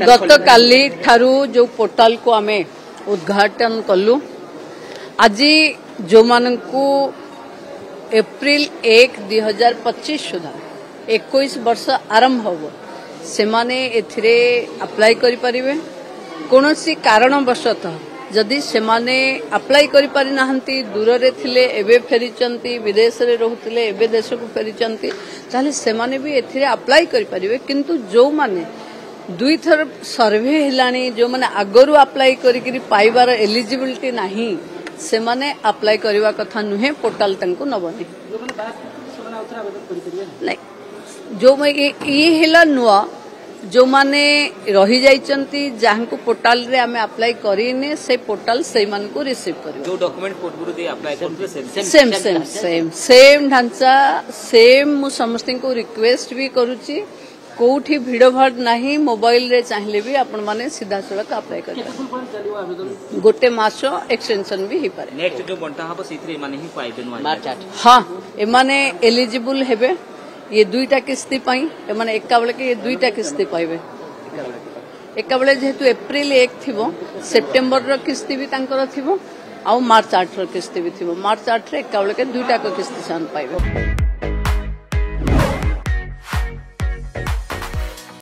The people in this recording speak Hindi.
गत काली ठारू जो पोर्टाल को आमे उद्घाटन कलु आज जो मानकु एप्रिल 1 2025 सुधा 21 वर्ष आरंभ हो से माने एथिरे अप्लाई करि परिबे। कोनोसी कारणवशतः जदि से माने अप्लाई करि पारि नाहंती दूर रे थिले एबे फेरिचंती विदेश रे रहुतिले एबे देश को फेरिचंती ताले से माने भी एथिरे अप्लाई करि परिबे। किंतु जो माने दुई थर सर्वे हिलानी जो माने आगरु अप्लाई करिकरी पाइबार एलिजिबिलिटी नाही से माने अप्लाई करबा कथा नुहे पोर्टल तंको नबनी नहीं जो ये हिला नुआ जो माने रही जाइचंती जहां को पोर्टल रे हमें अप्लाई करिने से पोर्टल से मन को रिसीव करियो जो डॉक्यूमेंट पोर्टल दे अप्लाई करते सेम ढांचा सेम मु समस्त को रिक्वेस्ट भी करूची कोठी भिड़ भाड़ नहीं मोबाइल रे चाहिले भी आपण माने सीधा सड़क अप्लाई कर गोटे मास एक्सटेंशन भी ही पारे नेक्स्ट जो बंटा हबो सीथरे माने ही पाइबे मार्च 8 हां ए माने एलिजिबल हेबे ये दुईटा किस्ती पाई ए माने एका बेले के ये दुईटा किस्ती पाइबे एका बेले जेहेतु एप्रिल 1 थिबो सेप्टेम्बर रो किस्ती भी तांकर थिबो आ मार्च 8 रो किस्ती भी थिबो मार्च 8 रे एका बेले के दुईटा को किस्ती सान पाइबे।